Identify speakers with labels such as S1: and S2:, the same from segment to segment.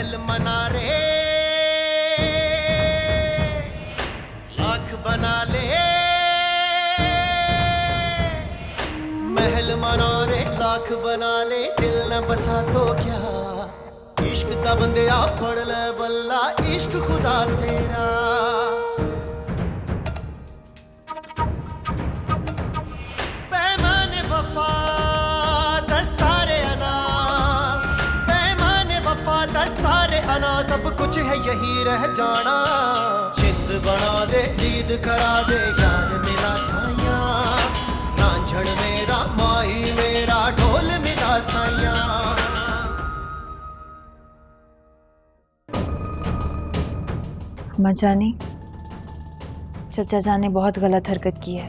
S1: महल मना रे लाख बना ले, महल मना रे लाख बना ले, दिल न बसा तो क्या, इश्क दा बंदिया पढ़ ले बल्ला, इश्क खुदा तेरा। पैमाने वफा दस्तारे अना, पैमाने वफा दस्तारे अना, सब कुछ है यही रह जाना, चित बना दे ईद करा दे, यार मिला साया, रांझण मेरा माही मेरा, ढोल मिला साया।
S2: अम्मा जानी, चचा जान ने बहुत गलत हरकत की है,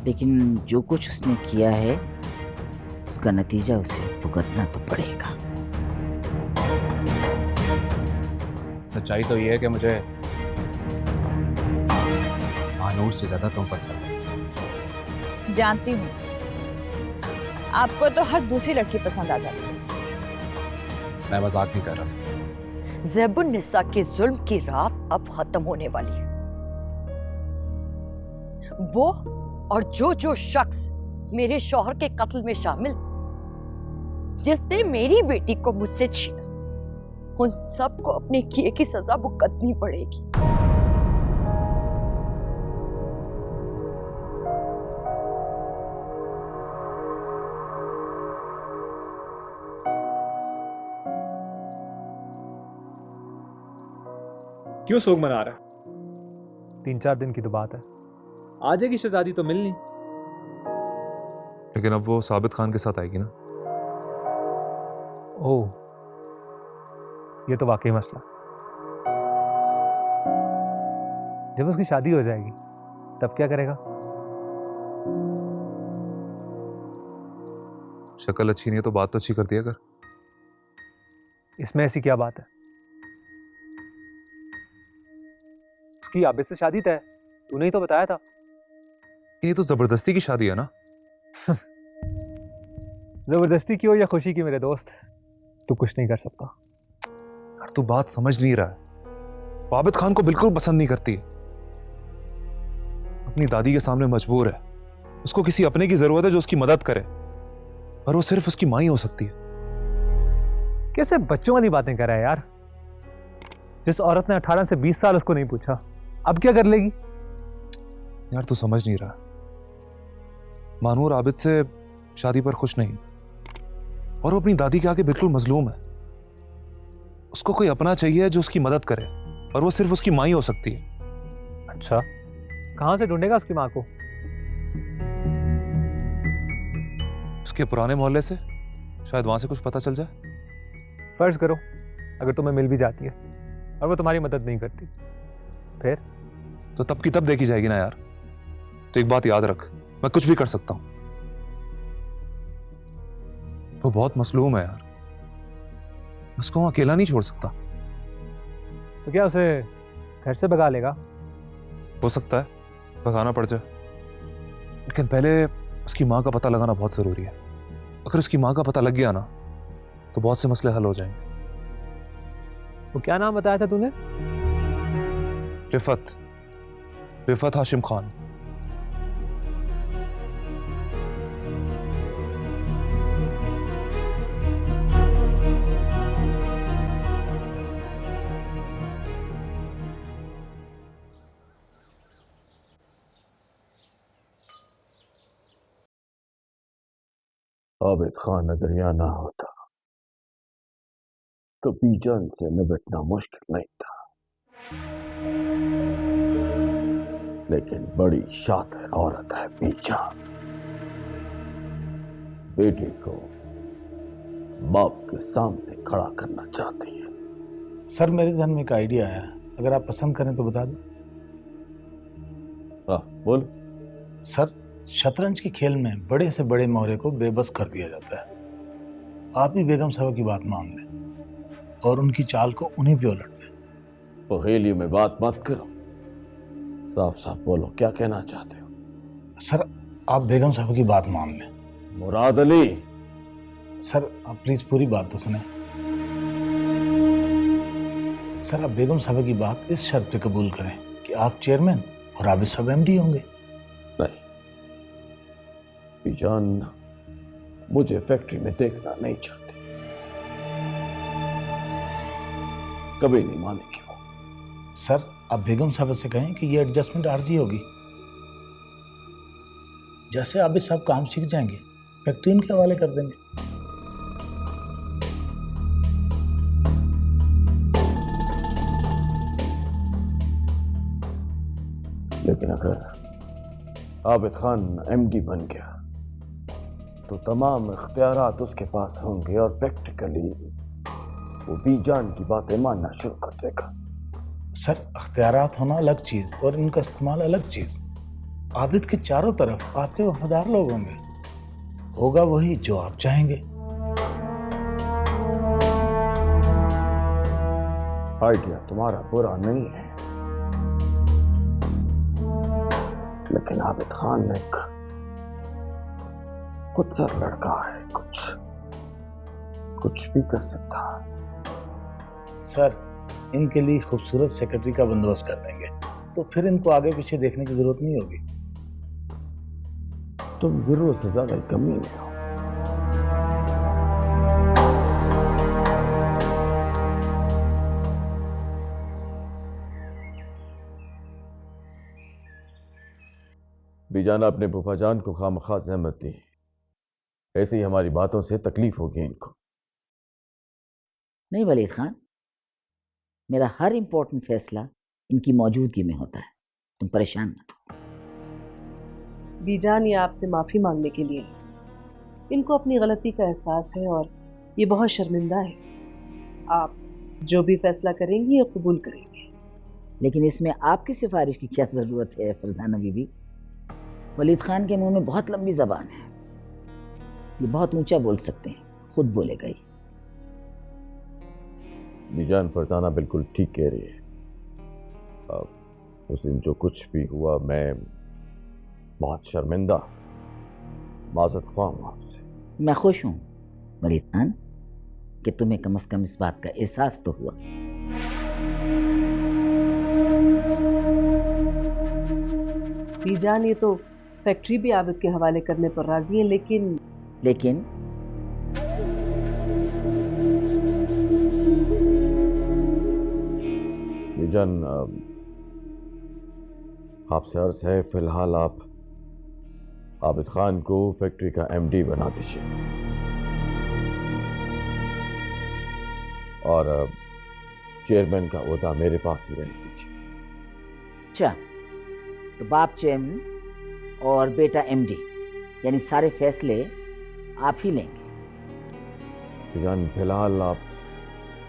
S3: लेकिन जो कुछ उसने किया है उसका नतीजा उसे भुगतना तो पड़ेगा।
S4: सच्चाई तो ये है कि मुझे मानूर से ज्यादा तुम पसंद है।
S5: जानती हूँ, आपको तो हर दूसरी लड़की पसंद आ जाती है।
S4: मैं मजाक नहीं कर रहा।
S6: ज़ैबुन्निसा के जुल्म की रात अब खत्म होने वाली है। वो और जो शख्स मेरे शौहर के कत्ल में शामिल, जिसने मेरी बेटी को मुझसे छीना, उन सबको अपने किए की सजा भुगतनी पड़ेगी।
S7: क्यों शोक मना रहा है? 3-4 दिन की तो बात है, आ जाएगी शहजादी तो मिलनी।
S8: लेकिन अब वो साबित खान के साथ आएगी ना।
S7: ओह, ये तो वाकई मसला। जब उसकी शादी हो जाएगी तब क्या करेगा?
S8: शक्ल अच्छी नहीं है तो बात तो अच्छी कर दिया कर।
S7: इसमें ऐसी क्या बात है? उसकी आबिद से शादी तय, तूने ही तो बताया था।
S8: ये तो जबरदस्ती की शादी है ना।
S7: जबरदस्ती की हो या खुशी की मेरे दोस्त, तू कुछ नहीं कर सकता।
S8: यार तू बात समझ नहीं रहा है। आबिद खान को बिल्कुल पसंद नहीं करती, अपनी दादी के सामने मजबूर है। उसको किसी अपने की जरूरत है जो उसकी मदद करे, पर वो सिर्फ उसकी मां ही हो सकती है।
S7: कैसे बच्चों वाली बातें कर रहा है यार? जिस औरत ने 18 से 20 साल उसको नहीं पूछा, अब क्या कर लेगी?
S8: यार तू समझ नहीं रहा। मानूर आबिद से शादी पर खुश नहीं, और वो अपनी दादी के आगे बिल्कुल मजलूम है। उसको कोई अपना चाहिए जो उसकी मदद करे, और वो सिर्फ उसकी मां ही हो सकती है।
S7: अच्छा, कहां से ढूंढेगा उसकी मां को?
S8: उसके पुराने मोहल्ले से, शायद वहां से कुछ पता चल जाए।
S7: फर्ज करो अगर तुम्हें मिल भी जाती है और वो तुम्हारी मदद नहीं करती, फिर
S8: तो तब की तब देखी जाएगी ना यार। तो एक बात याद रख, मैं कुछ भी कर सकता हूं। वो बहुत मसलूम है यार, उसको वहां अकेला नहीं छोड़ सकता।
S7: तो क्या उसे घर से भगा लेगा?
S8: हो सकता है भगाना पड़ जाए, लेकिन पहले उसकी मां का पता लगाना बहुत जरूरी है। अगर उसकी मां का पता लग गया ना तो बहुत से मसले हल हो जाएंगे।
S7: वो क्या नाम बताया था तूने?
S8: रिफत हाशिम खान।
S9: आबिद खान अगर यहाँ ना होता तो बीजान से निपटना मुश्किल नहीं था, लेकिन बड़ी शातिर औरत है बीजान। बेटी को बाप के सामने खड़ा करना चाहती है।
S10: सर, मेरे ध्यान में एक आइडिया है, अगर आप पसंद करें तो बता दो।
S9: हाँ बोल।
S10: सर, शतरंज के खेल में बड़े से बड़े मोहरे को बेबस कर दिया जाता है। आप ही बेगम साहब की बात मान लें और उनकी चाल को उन्हीं पे उलट दें।
S9: पहेली में बात मत करो, साफ साफ बोलो क्या कहना चाहते हो।
S10: सर, आप बेगम साहब की बात मान लें।
S9: मुराद अली।
S10: सर, आप प्लीज पूरी बात तो सुने। सर आप बेगम साहब की बात इस शर्त पे कबूल करें कि आप चेयरमैन और आबिद साहब एमडी होंगे।
S9: नहीं बीजान मुझे फैक्ट्री में देखना नहीं चाहते, कभी नहीं मानेगी वो।
S10: सर आप बेगम साहब से कहें कि ये एडजस्टमेंट आर्जी होगी। जैसे आबिद साहब काम सीख जाएंगे फैक्ट्री उनके हवाले कर देंगे।
S9: लेकिन अगर आबिद खान एमडी बन गया तो तमाम इख्तियारात उसके पास होंगे और प्रैक्टिकली वो बीजान की बातें मानना शुरू कर देगा।
S10: सर अख्तियारात होना अलग चीज और इनका इस्तेमाल अलग चीज। आबिद के चारों तरफ आपके वफादार लोग होंगे, होगा वही जो आप चाहेंगे।
S9: आइडिया तुम्हारा बुरा नहीं है, लेकिन आबिद खान एक खुद सर लड़का है, कुछ भी कर सकता है।
S10: सर इनके लिए खूबसूरत सेक्रेटरी का बंदोबस्त कर देंगे तो फिर इनको आगे पीछे देखने की जरूरत नहीं होगी।
S9: तुम जरूरत से ज्यादा ही कमी में हो। बीजान अपने फूफाजान को खामखा ज़हमत दी, ऐसे ही हमारी बातों से तकलीफ होगी इनको।
S3: नहीं वलीद खान, मेरा हर इम्पोर्टेंट फैसला इनकी मौजूदगी में होता है, तुम परेशान मत हो।
S11: बीजान ये आपसे माफ़ी मांगने के लिए, इनको अपनी गलती का एहसास है और ये बहुत शर्मिंदा है। आप जो भी फैसला करेंगी ये कबूल करेंगे।
S3: लेकिन इसमें आपकी सिफारिश की क्या ज़रूरत है फरजाना बीबी? वलीद खान के मुंह में बहुत लंबी ज़बान है, ये बहुत ऊंचा बोल सकते हैं, खुद बोलेगा ही।
S9: बीजान फरजाना बिल्कुल ठीक कह रही है। उस दिन जो कुछ भी हुआ मैं बहुत शर्मिंदा, माज़रत ख्वाह हूं आपसे।
S3: मैं खुश हूँ वलीद खान कि तुम्हें कम से कम इस बात का एहसास तो हुआ।
S11: बीजान ये तो फैक्ट्री भी आबिद के हवाले करने पर राजी है, लेकिन
S9: बीजान आपसे अर्ज है, फिलहाल आप आबिद खान को फैक्ट्री का एमडी बना दीजिए और चेयरमैन का ओहदा मेरे पास ही रहने दीजिए।
S3: अच्छा, तो बाप चेयरमैन और बेटा एमडी, यानी सारे फैसले आप ही लेंगे।
S9: बीजान फिलहाल आप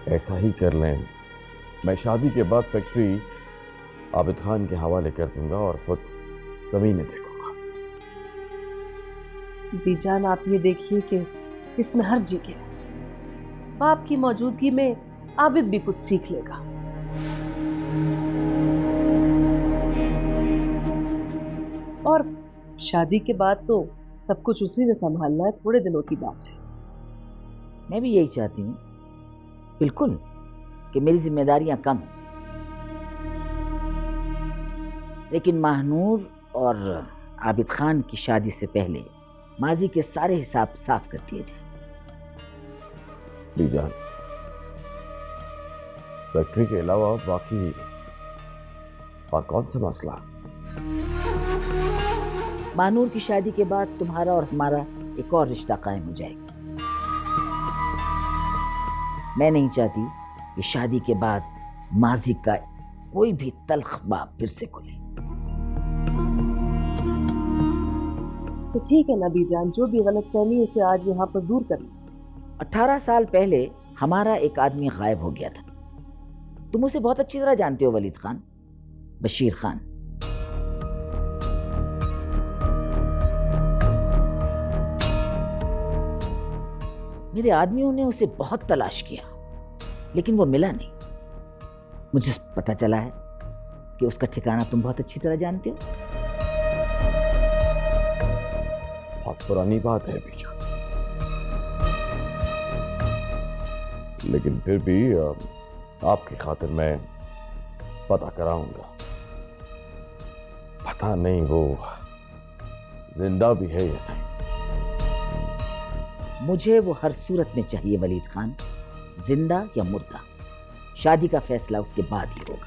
S9: ऐसा ही कर लें, मैं शादी के बाद फैक्ट्री आबिद खान के हवाले कर दूंगा और खुद ज़मीनें देखूंगा।
S11: बीजान आप ये देखिए कि इसमें हर जी है। बाप की मौजूदगी में आबिद भी कुछ सीख लेगा। और शादी के बाद तो सब कुछ उसी ने संभालना है, थोड़े दिनों की बात है।
S3: मैं भी यही चाहती हूँ बिल्कुल कि मेरी जिम्मेदारियां कम हैं, लेकिन महानूर और आबिद खान की शादी से पहले माजी के सारे हिसाब साफ कर दिए जाए।
S9: बीजान फैक्ट्री के अलावा बाकी और कौन सा मसला?
S3: महानूर की शादी के बाद तुम्हारा और हमारा एक और रिश्ता कायम हो जाएगा। मैं नहीं चाहती कि शादी के बाद माजी का कोई भी तल्ख बाब फिर से खुले।
S11: तो ठीक है ना बीजान, जो भी गलतफहमी उसे आज यहाँ पर दूर करना।
S3: 18 साल पहले हमारा एक आदमी गायब हो गया था। तुम उसे बहुत अच्छी तरह जानते हो वलीद खान, बशीर खान। मेरे आदमियों ने उसे बहुत तलाश किया, लेकिन वो मिला नहीं। मुझे पता चला है कि उसका ठिकाना तुम बहुत अच्छी तरह जानते हो।
S9: बहुत पुरानी बात है बीजान, लेकिन फिर भी आपकी खातिर मैं पता कराऊंगा। पता नहीं वो जिंदा भी है या नहीं।
S3: मुझे वो हर सूरत में चाहिए वलीद खान, जिंदा या मुर्दा। शादी का फैसला उसके बाद ही होगा।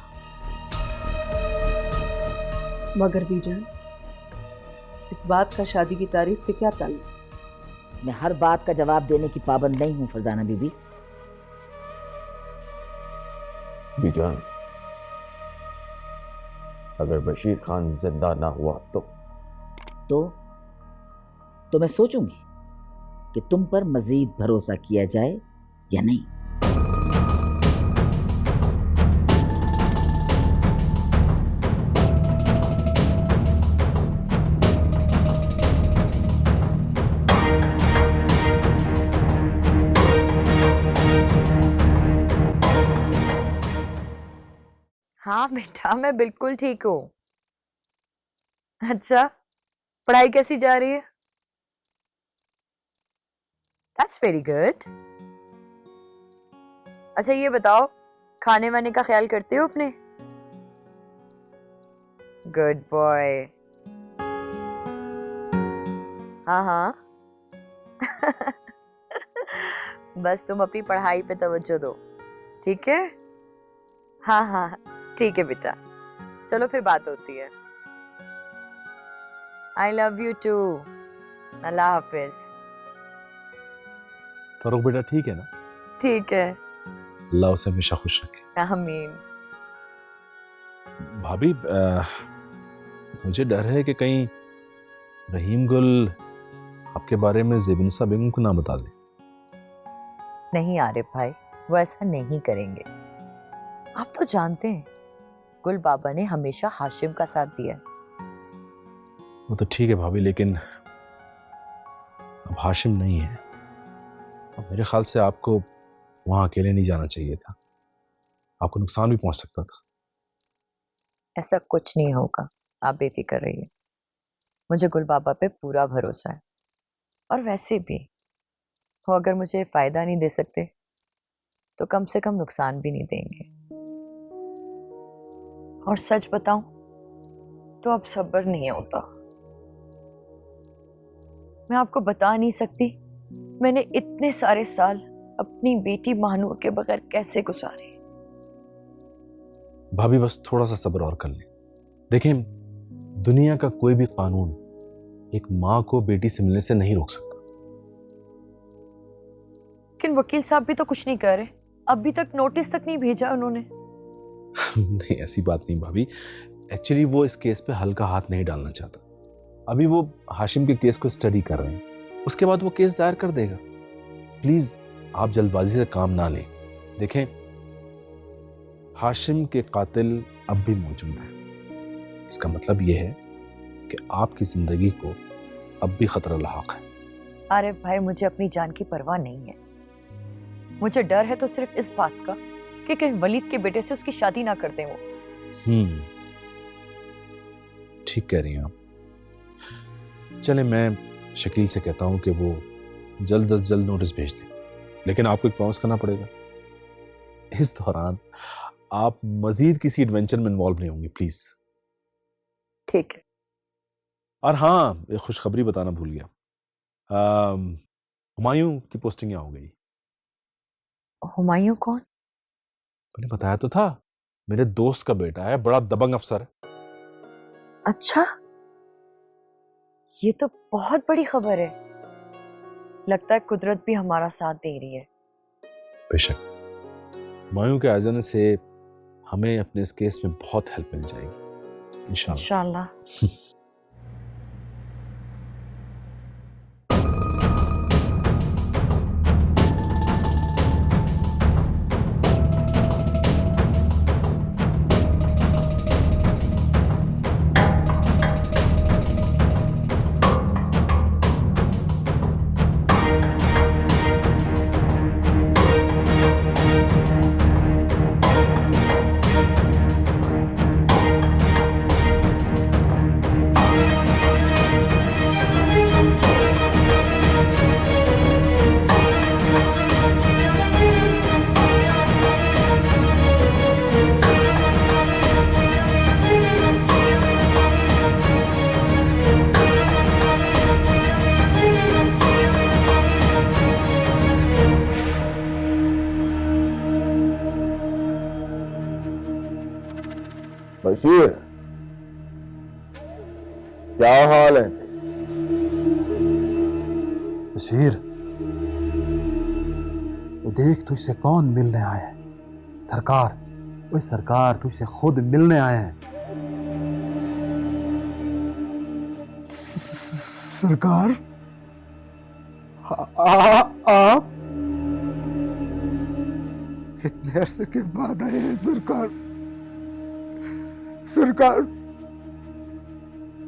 S11: मगर बीजान, इस बात का शादी की तारीख से क्या ताल्लुक?
S3: मैं हर बात का जवाब देने की पाबंद नहीं हूं फरजाना बीबी।
S9: बीजान, अगर बशीर खान जिंदा ना हुआ
S3: तो मैं सोचूंगी कि तुम पर मजीद भरोसा किया जाए या नहीं।
S2: हाँ बेटा, मैं बिल्कुल ठीक हूँ। अच्छा, पढ़ाई कैसी जा रही है? That's very good. अच्छा ये बताओ, खाने वाने का ख्याल करते हो अपने? Good boy. हाँ हाँ। बस तुम अपनी पढ़ाई पे तवज्जो दो, ठीक है? हाँ हाँ ठीक है बेटा, चलो फिर बात होती है। I love you too. अल्लाह हाफिज।
S8: फरूक बेटा ठीक है ना?
S2: ठीक है।
S8: अल्लाह उसे हमेशा खुश रखे।
S2: आमीन।
S8: भाभी, मुझे डर है कि कहीं रहीम गुल आपके बारे में ज़ेबुनिसा बेगम को ना बता दे।
S2: नहीं आरिफ भाई, वो ऐसा नहीं करेंगे। आप तो जानते हैं गुल बाबा ने हमेशा हाशिम का साथ दिया।
S8: वो तो ठीक है भाभी, लेकिन अब हाशिम नहीं है। अब मेरे ख्याल से आपको वहां अकेले नहीं जाना चाहिए था, आपको नुकसान भी पहुंच सकता था।
S2: ऐसा कुछ नहीं होगा, आप बेफिक्र रहिए। मुझे गुल बाबा पे पूरा भरोसा है। और वैसे भी वो अगर मुझे फायदा नहीं दे सकते तो कम से कम नुकसान भी नहीं देंगे। और सच बताऊं तो अब सब्र नहीं होता। मैं आपको बता नहीं सकती मैंने इतने सारे साल अपनी बेटी महानूर के बगैर कैसे गुजारे।
S8: भाभी बस थोड़ा सा सब्र और कर लें। देखें, दुनिया का कोई भी कानून एक माँ को बेटी से मिलने से नहीं रोक सकता।
S2: लेकिन वकील साहब भी तो कुछ नहीं कर रहे, अभी तक नोटिस तक नहीं भेजा उन्होंने।
S8: नहीं, ऐसी बात नहीं भाभी। एक्चुअली वो इस केस पे हल्का हाथ नहीं डालना चाहता। अभी वो हाशिम के केस को स्टडी कर रहे हैं, उसके बाद वो केस दायर कर देगा। प्लीज आप जल्दबाजी से काम ना लें। देखें, हाशिम के कातिल अब भी मौजूद हैं। इसका मतलब यह है कि आपकी जिंदगी को अब भी खतरा लाहक है।
S2: अरे भाई, मुझे अपनी जान की परवाह नहीं है। मुझे डर है तो सिर्फ इस बात का कि कहीं वलीद के बेटे से उसकी शादी ना कर दें वो।
S8: ठीक कह रही हैं आप। चले, मैं शकील से कहता हूं कि वो जल्द से जल्द नोटिस भेज दें, लेकिन आपको एक प्रॉमिस करना पड़ेगा। इस दौरान आप मजीद किसी एडवेंचर में इन्वॉल्व नहीं होंगे, प्लीज।
S2: ठीक है।
S8: और हाँ, एक खुशखबरी बताना भूल गया, हुमायूं की पोस्टिंग यहाँ हो गई।
S2: हुमायूं कौन?
S8: मैंने बताया तो था, मेरे दोस्त का बेटा है, बड़ा दबंग अफसर है।
S2: अच्छा, ये तो बहुत बड़ी खबर है। लगता है कुदरत भी हमारा साथ दे रही है।
S8: बेशक, हुमायूं के आ जाने से हमें अपने इस केस में बहुत हेल्प मिल जाएगी इंशाल्लाह।
S9: बशीर, क्या हाल है?
S12: बशीर, ये देख तुझसे कौन मिलने आया है? सरकार। ओए सरकार, तुझसे खुद मिलने आए हैं।
S13: सरकार, आप इतने अरसे के बाद आए हैं सरकार। सरकार,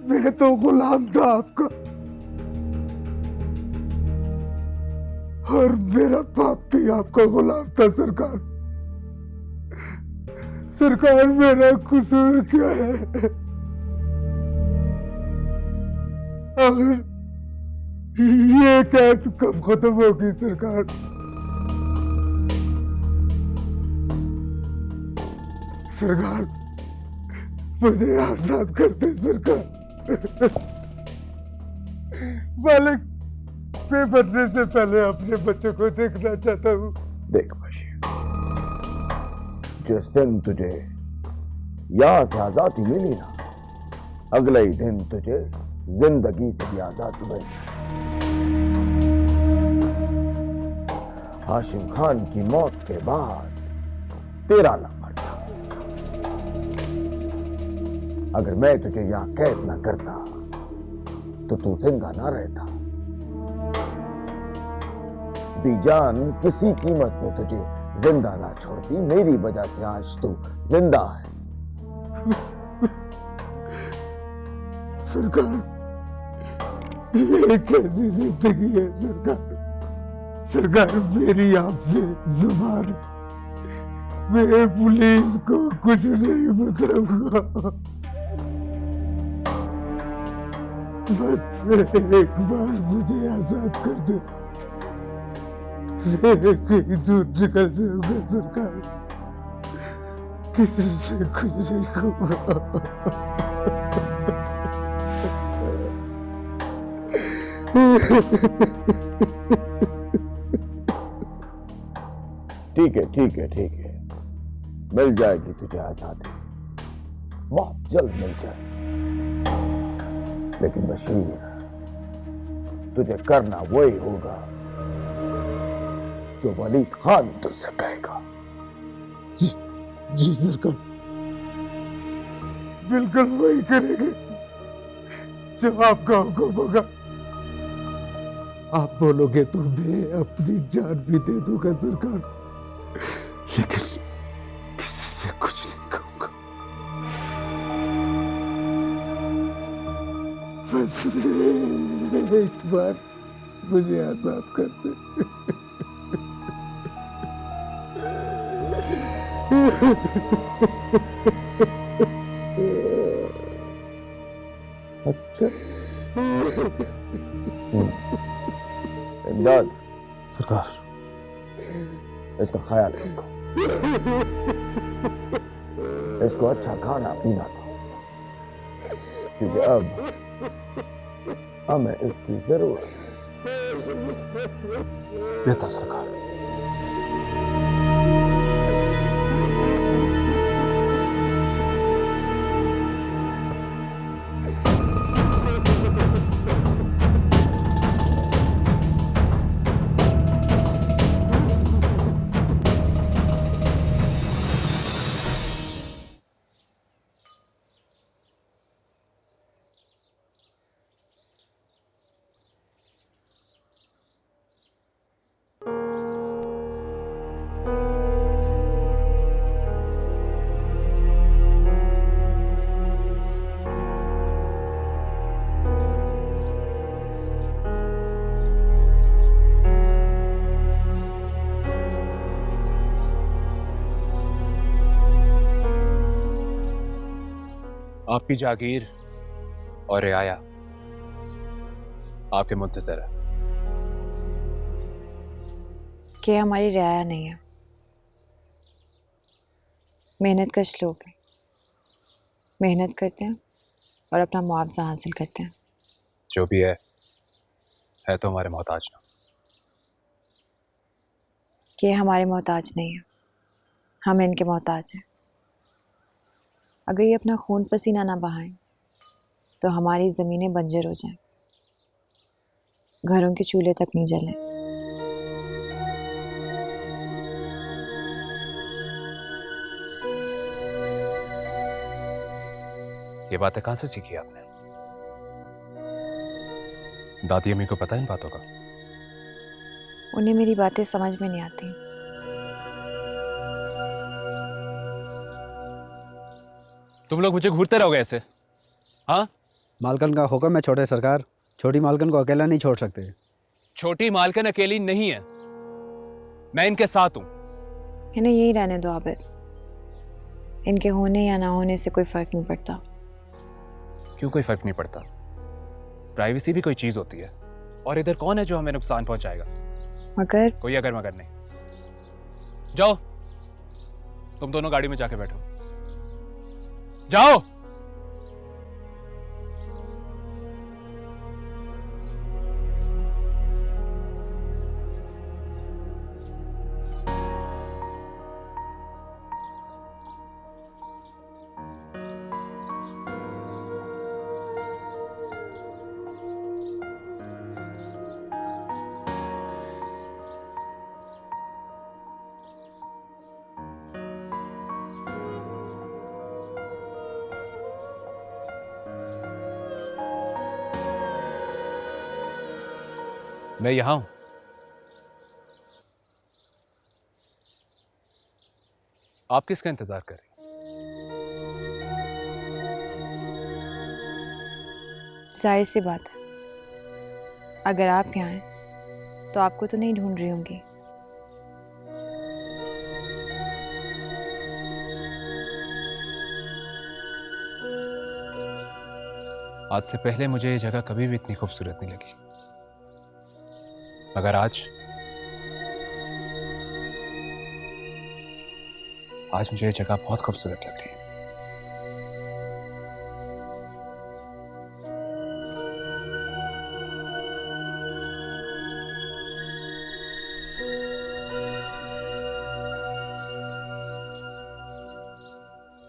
S13: मैं तो गुलाम था आपका, और मेरा बाप भी आपका गुलाम था सरकार। सरकार, मेरा कसूर क्या है? अगर ये कैद कब खत्म होगी सरकार? सरकार, मुझे आजाद कर दे सरकार। मालिक, मैं बनने से पहले अपने बच्चों को देखना चाहता हूँ।
S9: देख बशीर, जिस दिन तुझे यहां से आजादी मिली ना, अगले ही दिन तुझे जिंदगी से भी आजादी मिल जाए। हाशिम खान की मौत के बाद तेरा लंबा था। अगर मैं तुझे यहां कैद ना करता तो तू जिंदा ना रहता। बीजान किसी कीमत में तुझे जिंदा ना छोड़ती। मेरी वजह से आज तू जिंदा है।
S13: सरकार, ये कैसी जिंदगी है सरकार? सरकार, मेरी आपसे जुबान है, मैं पुलिस को कुछ नहीं बताऊंगा। बस एक बार मुझे आजाद कर दे, मैं कहीं दूर निकल जाऊंगा सरकार, किसी से कुछ नहीं कहूंगा।
S9: ठीक है, ठीक है, ठीक है, मिल जाएगी तुझे आजादी, बहुत जल्द मिल जाएगी। लेकिन बशीर, तुझे करना वही होगा जो वलीद खान तुझसे कहेगा।
S13: जी जी सरकार, बिल्कुल वही करेंगे जो आपका हुक्म होगा। आप बोलोगे तो मैं अपनी जान भी दे दूंगा सरकार, लेकिन किसी से कुछ नहीं कहूंगा। बस एक बार मुझे आजाद कर दे।
S9: अच्छा, इमदाद
S12: सरकार,
S9: इसका ख्याल रखो, इसको अच्छा खाना पीना दो, क्योंकि अब हमें इसकी जरूरत है।
S12: बेहतर सरकार।
S4: आपकी जागीर और रियाया आपके मुंतजर है।
S2: कि हमारी रियाया नहीं है, मेहनत कश लोग हैं, मेहनत करते हैं और अपना मुआवजा हासिल करते हैं।
S4: जो भी है तो हमारे मोहताज ना।
S2: कि हमारे मोहताज नहीं है, हम इनके मोहताज हैं।
S14: अगर ये अपना खून पसीना ना बहाएं तो हमारी ज़मीनें बंजर हो जाएं, घरों के चूल्हे तक नहीं जलें।
S4: ये बातें कहां से सीखी आपने? दादी अम्मी को पता है इन बातों का?
S14: उन्हें मेरी बातें समझ में नहीं आती।
S4: तुम लोग मुझे घूरते रहोगे ऐसे? हाँ,
S15: मालकन का हुक्म है छोटे सरकार, छोटी मालकन को अकेला नहीं छोड़ सकते।
S4: छोटी मालकन अकेली नहीं है, मैं इनके साथ हूं।
S14: इन्हें यही रहने दो आबिद, इनके होने या ना होने से कोई फर्क नहीं पड़ता।
S4: क्यों कोई फर्क नहीं पड़ता? प्राइवेसी भी कोई चीज होती है, और इधर कौन है जो हमें नुकसान पहुंचाएगा?
S14: मगर
S4: कोई अगर मगर नहीं। जाओ, तुम दोनों गाड़ी में जाके बैठो, जाओ। मैं यहां हूं। आप किसका इंतजार कर रही?
S14: जाहिर सी बात है, अगर आप यहाँ हैं तो आपको तो नहीं ढूंढ रही होंगी।
S4: आज से पहले मुझे ये जगह कभी भी इतनी खूबसूरत नहीं लगी, मगर आज मुझे ये जगह बहुत खूबसूरत लग रही है।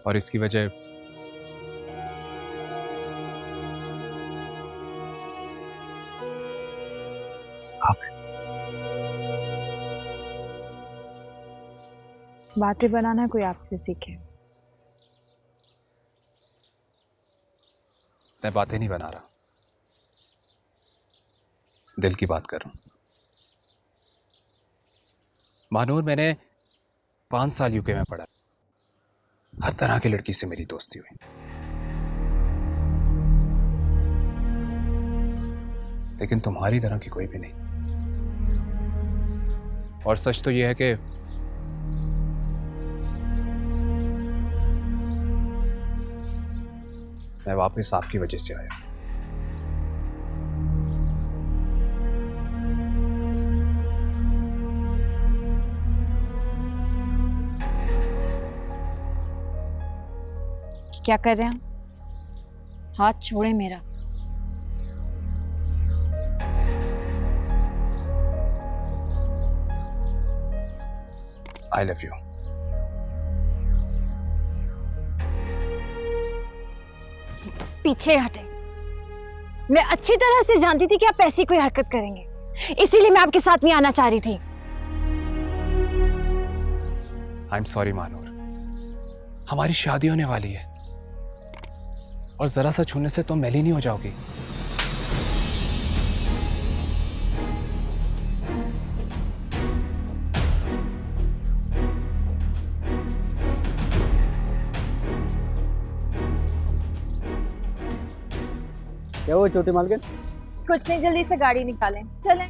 S4: और इसकी वजह
S14: बातें बनाना कोई आपसे सीखे।
S4: मैं बातें नहीं बना रहा, दिल की बात कर रहा हूं। मानूर, मैंने 5 साल यूके में पढ़ा, हर तरह की लड़की से मेरी दोस्ती हुई, लेकिन तुम्हारी तरह की कोई भी नहीं। और सच तो यह है कि मैं वापस आपकी वजह से आया।
S14: क्या कर रहे हैं? हाथ छोड़े मेरा।
S4: I love you.
S14: पीछे हटे। मैं अच्छी तरह से जानती थी कि आप ऐसी कोई हरकत करेंगे, इसीलिए मैं आपके साथ नहीं आना चाह रही थी।
S4: आई एम सॉरी मानूर, हमारी शादी होने वाली है और जरा सा छूने से तुम मैली नहीं हो जाओगी।
S15: क्या हुआ छोटे मालकिन?
S14: कुछ नहीं, जल्दी से गाड़ी निकालें, चलें।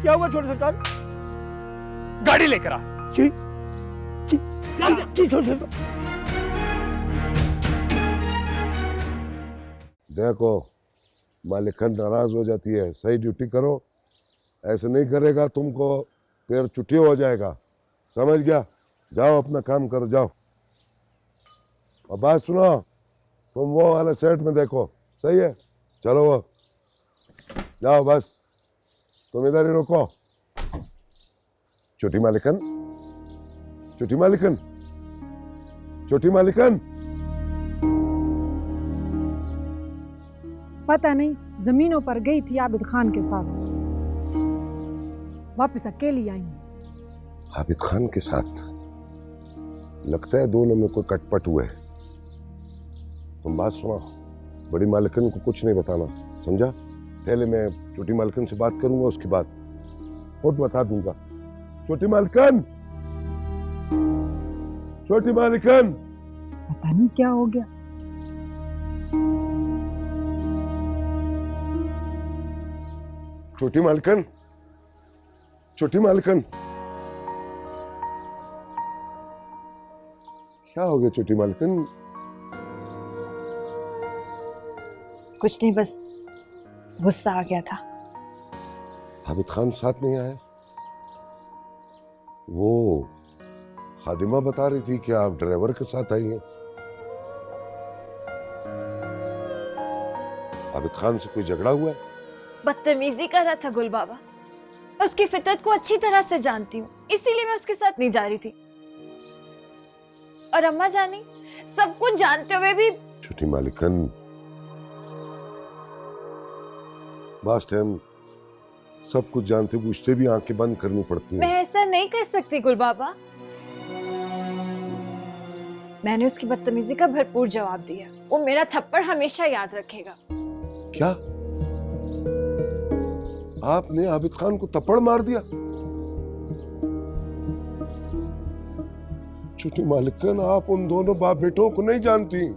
S9: क्या हुआ छोटे सरकार?
S4: गाड़ी लेकर आ।
S9: जी जी जी छोटे सरकार।
S16: देखो मालिकन नाराज हो जाती है, सही ड्यूटी करो, ऐसे नहीं करेगा तुमको फिर छुट्टी हो जाएगा, समझ गया? जाओ अपना काम करो, जाओ। और बात सुनो, तुम वो वाले सेट में देखो, सही है? चलो वो जाओ, बस तुम इधर ही रुको। छोटी मालिकन, छोटी मालिकन, छोटी मालिकन।
S17: पता नहीं जमीनों पर गई थी आबिद खान के साथ, वापस अकेली आई हूँ।
S16: आबिद खान के साथ? लगता है दोनों में कोई कटपट हुए। तुम बात सुनो, बड़ी मालिकन को कुछ नहीं बताना, समझा? पहले मैं छोटी मालिकन से बात करूंगा, उसके बाद खुद बता दूंगा। छोटी मालिकन, छोटी मालिकन।
S17: पता नहीं क्या हो गया।
S16: छोटी मालिकन, छोटी मालिकन, क्या हो गया छोटी मालिकन?
S14: कुछ नहीं, बस गुस्सा आ गया था।
S16: आबिद खान साथ नहीं आया? वो खादिमा बता रही थी कि आप ड्राइवर के साथ आई हैं। आबिद खान से कोई झगड़ा हुआ है?
S14: बदतमीजी कर रहा था गुल बाबा। उसकी फितरत को अच्छी तरह से जानती हूँ, इसीलिए मैं उसके साथ नहीं जा रही थी। और अम्मा जानी, सब कुछ जानते हुए भी।
S16: छोटी मालिकन, बास टाइम सब कुछ जानते बूझते भी आंखें बंद करनी पड़ती हैं।
S14: मैं ऐसा नहीं कर सकती गुल बाबा। मैंने उसकी बदतमीजी का भरपूर जवाब दिया। वो मेरा थप्पड़ हमेशा याद रखेगा।
S16: क्या आपने आबिद खान को थप्पड़ मार दिया? छोटी मालिकन, आप उन दोनों बाप बेटों को नहीं जानती।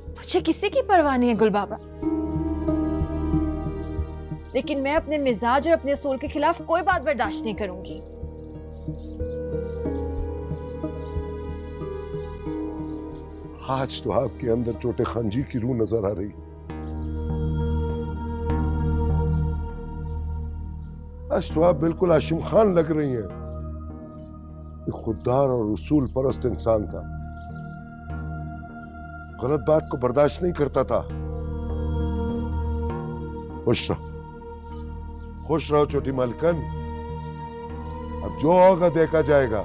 S14: मुझे किसी की परवाह नहीं है गुल बाबा, लेकिन मैं अपने मिजाज और अपने असूल के खिलाफ कोई बात बर्दाश्त नहीं करूंगी।
S16: आज तो आपके अंदर छोटे खानजी की रूह नजर आ रही। आज तो आप बिल्कुल हाशिम खान लग रही हैं। एक खुददार और उसूल परस्त इंसान था, गलत बात को बर्दाश्त नहीं करता था। खुश रहो, खुश रहो छोटी मालिकन। अब जो होगा देखा जाएगा।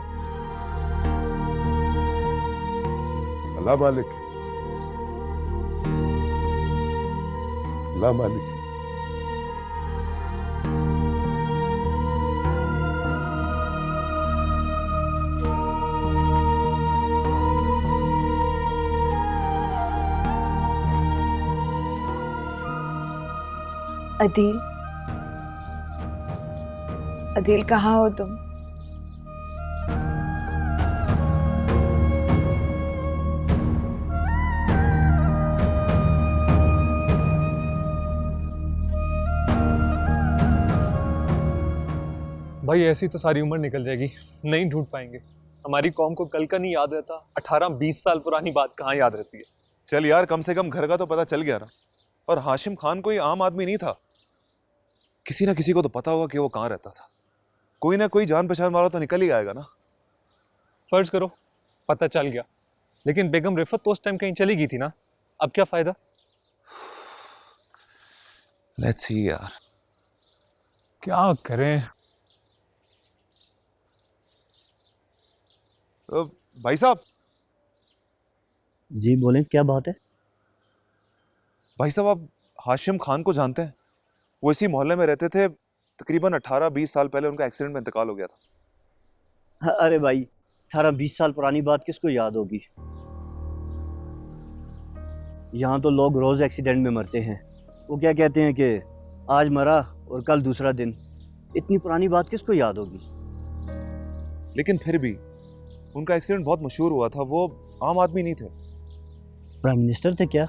S16: अल्लाह मालिक, अल्लाह मालिक।
S14: अदील, अदील कहाँ हो तुम?
S7: भाई ऐसी तो सारी उम्र निकल जाएगी, नहीं ढूंढ पाएंगे। हमारी कौम को कल का नहीं याद रहता, 18-20 साल पुरानी बात कहाँ याद रहती है।
S8: चल यार, कम से कम घर का तो पता चल गया ना। और हाशिम खान कोई आम आदमी नहीं था, किसी ना किसी को तो पता होगा कि वो कहाँ रहता था। कोई ना कोई जान पहचान वाला तो निकल ही आएगा ना।
S7: फर्ज करो पता चल गया, लेकिन बेगम रिफत तो उस टाइम कहीं चली गई थी ना, अब क्या फायदा?
S8: लेट्स सी यार,
S7: क्या करें।
S8: भाई साहब।
S18: जी बोलें, क्या बात है?
S8: भाई साहब, आप हाशिम खान को जानते हैं? वो इसी मोहल्ले में रहते थे, तकरीबन 18-20 साल पहले उनका एक्सीडेंट में इंतकाल हो गया था।
S18: अरे भाई, 18-20 साल पुरानी बात किसको याद होगी? यहाँ तो लोग रोज एक्सीडेंट में मरते हैं। वो क्या कहते हैं कि आज मरा और कल दूसरा दिन। इतनी पुरानी बात किसको याद होगी?
S8: लेकिन फिर भी उनका एक्सीडेंट बहुत मशहूर हुआ था, वो आम आदमी नहीं थे।
S18: प्राइम मिनिस्टर थे क्या?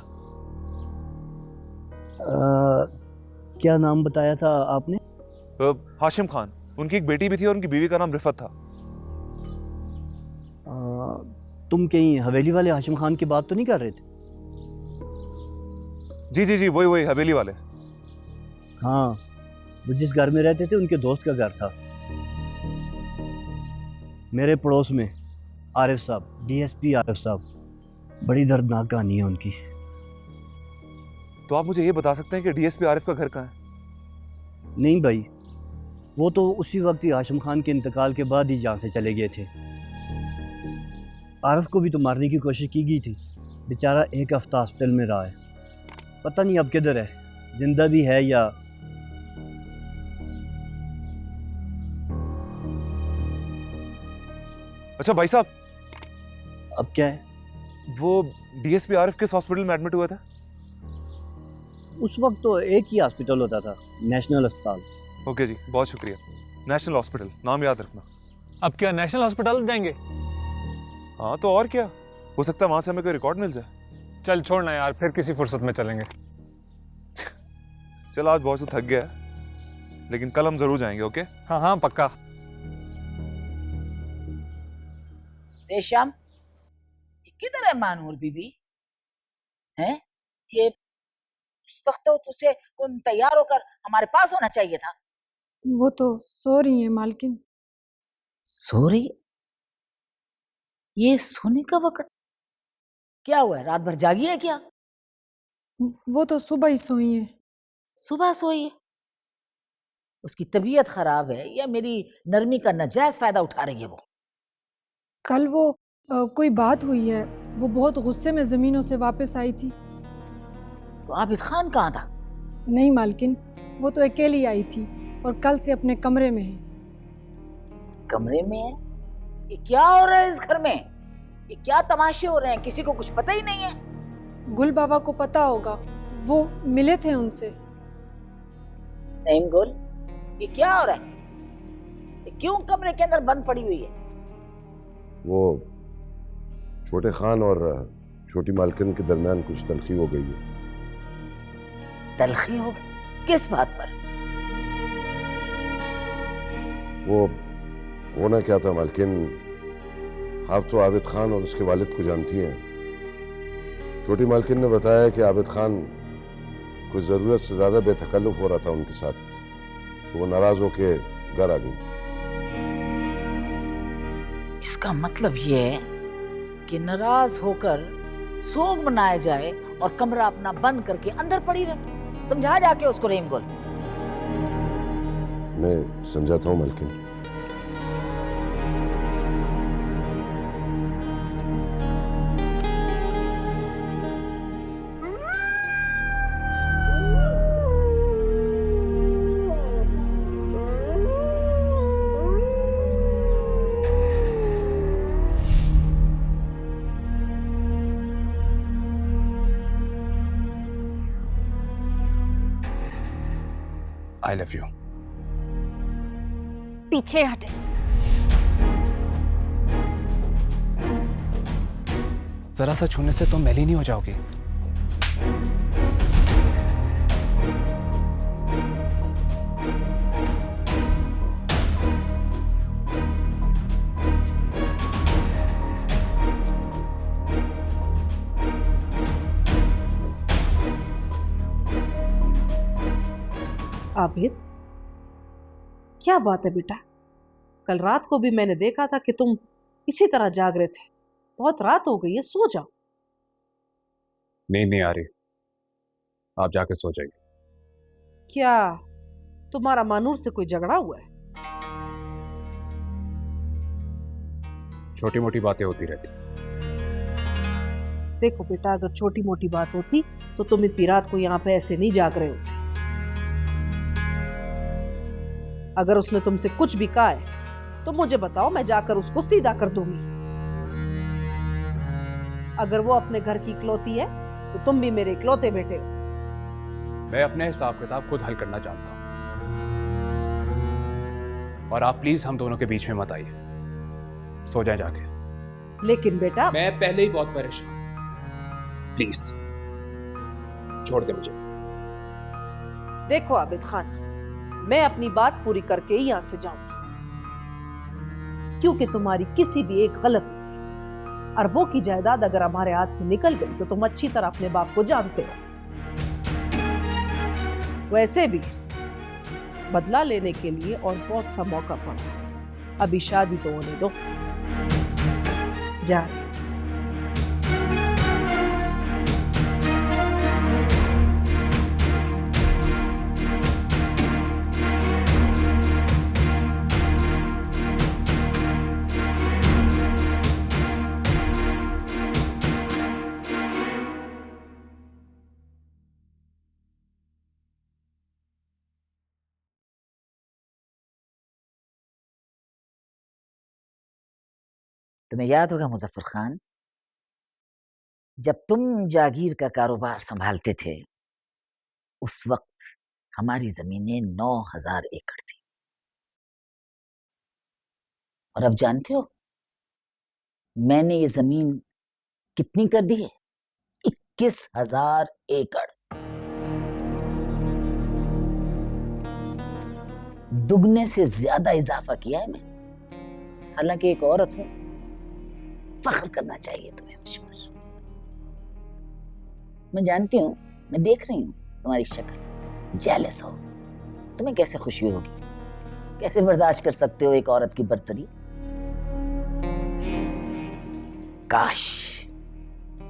S18: क्या नाम बताया था आपने?
S8: हाशिम खान। उनकी एक बेटी भी थी और उनकी बीवी का नाम रिफत था।
S18: तुम कहीं हवेली वाले हाशिम खान की बात तो नहीं कर रहे थे?
S8: जी जी जी, वही वही हवेली वाले।
S18: हाँ, वो जिस घर में रहते थे उनके दोस्त का घर था। मेरे पड़ोस में आरिफ साहब, डीएसपी आरिफ साहब, बड़ी दर्दनाक कहानी है उनकी।
S8: तो आप मुझे ये बता सकते हैं कि डीएसपी आरिफ का घर कहाँ है?
S18: नहीं भाई, वो तो उसी वक्त ही हाशिम खान के इंतकाल के बाद ही जान से चले गए थे। आरिफ को भी तो मारने की कोशिश की गई थी, बेचारा एक हफ्ता हॉस्पिटल में रहा है। पता नहीं अब किधर है, जिंदा भी है या।
S8: अच्छा भाई साहब,
S18: अब क्या है?
S8: वो डीएसपी आरिफ किस हॉस्पिटल में एडमिट हुआ था?
S18: उस वक्त तो एक ही हॉस्पिटल होता था, नेशनल अस्पताल।
S8: ओके जी, बहुत शुक्रिया। नेशनल हॉस्पिटल, नाम याद रखना।
S7: अब क्या नेशनल हॉस्पिटल जाएंगे?
S8: हाँ तो और क्या, हो सकता है वहां से हमें कोई रिकॉर्ड मिल जाए।
S7: चल छोड़ना यार, फिर किसी फुर्सत में चलेंगे।
S8: चल आज बहुत थक गया है, लेकिन कल हम जरूर जाएंगे। ओके?
S7: हाँ हाँ पक्का।
S3: रेशम, किधर है मानूर बीबी? हैं? ये इस वक्त तो तुझे तैयार होकर हमारे पास होना चाहिए था।
S17: वो तो सो रही है मालकिन।
S3: सो रही? ये सोने का वक्त? क्या हुआ है, रात भर जागी है क्या?
S17: वो तो सुबह ही सोई है।
S3: सुबह सोई है? उसकी तबीयत खराब है या मेरी नरमी का नाजायज फायदा उठा रही है वो?
S17: कल वो कोई बात हुई है, वो बहुत गुस्से में जमीनों से वापस आई थी।
S3: तो आबिद खान कहाँ था?
S17: नहीं मालकिन, वो तो अकेली आई थी और कल से अपने कमरे में है।
S3: कमरे में है? ये क्या हो रहा है इस घर में? ये क्या तमाशे हो रहे हैं? किसी को कुछ पता ही नहीं है।
S17: गुल बाबा को पता होगा, वो मिले थे उनसे।
S3: नहीं गुल, ये क्या हो रहा है? ये क्यों कमरे के अंदर बंद पड़ी हुई है?
S16: वो छोटे खान और छोटी मालकिन के दरमियान कुछ तलखी हो गई है।
S3: तलखी हो गई? किस बात पर?
S16: वो होना क्या था मालकिन, आप तो आबिद खान और उसके वालिद को जानती हैं। छोटी मालकिन ने बताया कि आबिद खान कुछ ज़रूरत से ज़्यादा बेतकल्लुफ़ हो रहा था उनके साथ, तो वो नाराज़ होके घर आ गई।
S3: इसका मतलब ये है कि नाराज होकर सोग मनाया जाए और कमरा अपना बंद करके अंदर पड़ी रहे। समझा जाके उसको रहीम गुल।
S16: मैं समझाता हूँ मालकिन।
S4: I love you.
S14: पीछे हटे।
S4: जरा सा छूने से तुम मैली नहीं हो जाओगी।
S11: आबिद, क्या बात है बेटा? कल रात को भी मैंने देखा था कि तुम इसी तरह जाग रहे थे। बहुत रात हो गई है, सो जाओ।
S4: नींद नहीं आ रही, आप जाके सो जाइए।
S11: क्या तुम्हारा मानूर से कोई झगड़ा हुआ है?
S4: छोटी मोटी बातें होती रहती।
S11: देखो बेटा, अगर छोटी मोटी बात होती तो तुम इतनी रात को यहाँ पे ऐसे नहीं जाग रहे हो। अगर उसने तुमसे कुछ भी कहा है तो मुझे बताओ, मैं जाकर उसको सीधा कर दूंगी। अगर वो अपने घर की इकलौती है तो तुम भी मेरे इकलौते बेटे हो।
S4: मैं अपने हिसाब किताब खुद हल करना चाहता हूं, और आप प्लीज हम दोनों के बीच में मत आइए। सो जाए जाके।
S11: लेकिन बेटा,
S4: मैं पहले ही बहुत परेशान, प्लीज छोड़ दे मुझे।
S11: देखो आबिद खान, मैं अपनी बात पूरी करके ही यहां से जाऊंगी, क्योंकि तुम्हारी किसी भी एक गलती से अरबों की जायदाद अगर हमारे हाथ से निकल गई तो तुम अच्छी तरह अपने बाप को जानते हो। वैसे भी बदला लेने के लिए और बहुत सा मौका पड़ा। अभी शादी तो होने दो। जा रही।
S3: तुम्हें याद होगा मुजफ्फर खान, जब तुम जागीर का कारोबार संभालते थे उस वक्त हमारी जमीनें 9,000 एकड़ थी। और अब जानते हो मैंने ये जमीन कितनी कर दी है? 21,000 एकड़। दुगने से ज्यादा इजाफा किया है मैंने। हालांकि एक औरत हूं, फख्र करना चाहिए तुम्हें मुझ पर। मैं जानती हूं, मैं देख रही हूं तुम्हारी शक्ल, जेलस हो। तुम्हें कैसे खुशी होगी? कैसे बर्दाश्त कर सकते हो एक औरत की बर्तरी?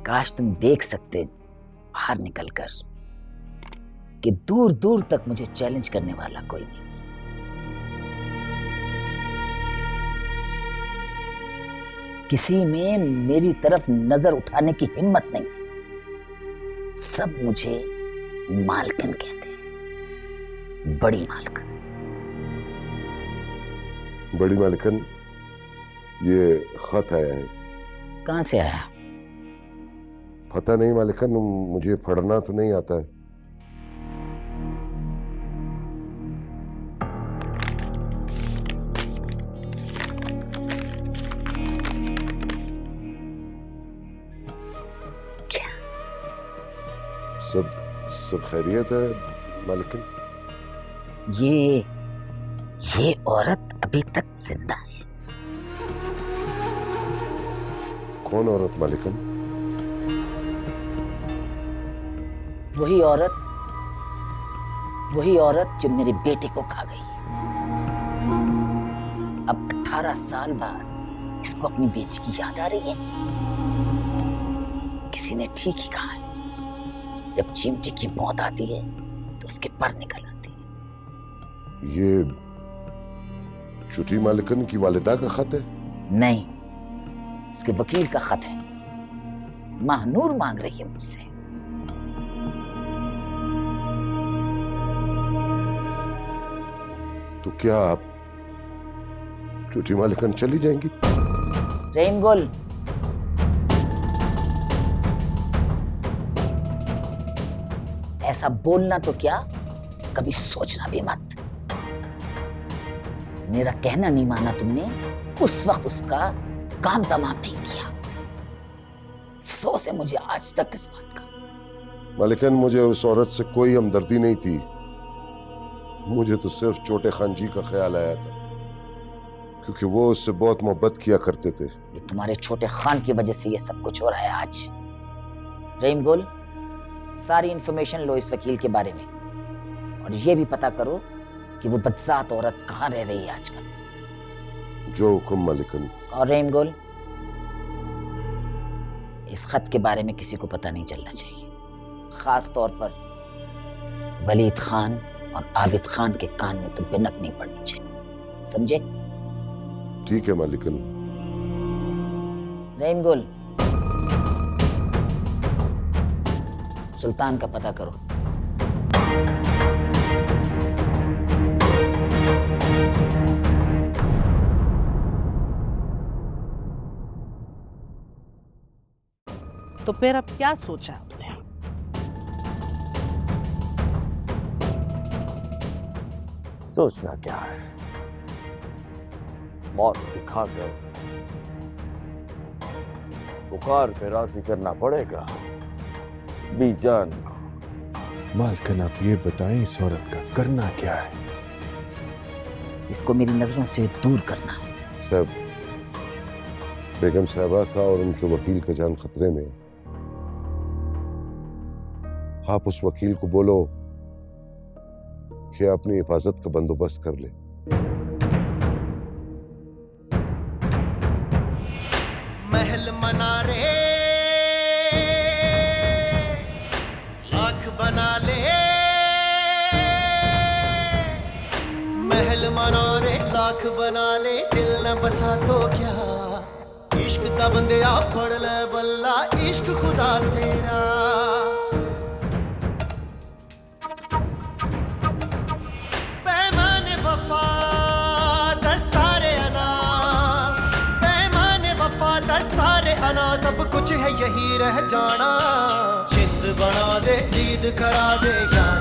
S3: काश तुम देख सकते बाहर निकलकर कि दूर दूर तक मुझे चैलेंज करने वाला कोई नहीं। किसी में मेरी तरफ नजर उठाने की हिम्मत नहीं है। सब मुझे मालकिन कहते हैं, बड़ी मालकिन।
S16: बड़ी मालकिन, ये खत आया है।
S3: कहां से आया?
S16: पता नहीं मालकिन, मुझे पढ़ना तो नहीं आता है। सब खैरियत है मालकिन?
S3: ये औरत अभी तक जिंदा है।
S16: कौन औरत मालिकन?
S3: वही औरत जो मेरे बेटे को खा गई। अब 18 साल बाद इसको अपनी बेटी की याद आ रही है। किसी ने ठीक ही कहा है, जब चिमटी की मौत आती है तो उसके पर निकल आते हैं।
S16: ये छुट्टी मालिकन की वालिदा का खत है?
S3: नहीं, उसके वकील का खत है। महानूर मांग रही है मुझसे।
S16: तो क्या आप छुट्टी मालिकन चली जाएंगी?
S3: रहीम गुल, ऐसा बोलना तो क्या, कभी सोचना भी मत। मेरा कहना नहीं माना तुमने, उस वक्त उसका काम तमाम नहीं किया। अफसोस है मुझे आज तक इस बात का।
S16: मालिकन, मुझे उस औरत से कोई हमदर्दी नहीं थी। मुझे तो सिर्फ छोटे खान जी का ख्याल आया था, क्योंकि वो उससे बहुत मोहब्बत किया करते थे।
S3: ये तुम्हारे छोटे खान की वजह से ये सब कुछ हो रहा है आज। रहीम गुल, सारी इंफॉर्मेशन लो इस वकील के बारे में, और ये भी पता करो कि वो बदजात औरत कहाँ रह रही है आजकल।
S16: जो हुक्म मालिकन।
S3: और रहीम गुल, इस खत के बारे में किसी को पता नहीं चलना चाहिए, खास तौर पर वलीद खान और आबिद खान के कान में तो बिनक नहीं पड़नी चाहिए, समझे?
S16: ठीक है मालिकन।
S3: रहीम गुल, सुल्तान का पता करो।
S11: तो फिर अब क्या सोचा आपने?
S9: सोचना क्या है, मौत दिखाकर पुकार पे राजी करना पड़ेगा बीजान को।
S19: मालकिन, आप ये बताएं इस औरत का करना क्या है?
S3: इसको मेरी नजरों से दूर करना है।
S16: साहब, बेगम साहबा का और उनके वकील का जान खतरे में। आप उस वकील को बोलो रखे, अपनी हिफाजत का बंदोबस्त कर ले।
S1: महल मनारे लाख बना ले, महल मनारे लाख बना ले, दिल न बसा तो क्या, इश्क दा बंदिया पढ़ ले बल्ला, इश्क खुदा तेरा। पैमाने वफा दस्तारे अना, पैमाने वफा दस्तारे अना, सब कुछ है यही रह जाना। जिंद बना दे, जीद करा दे, यार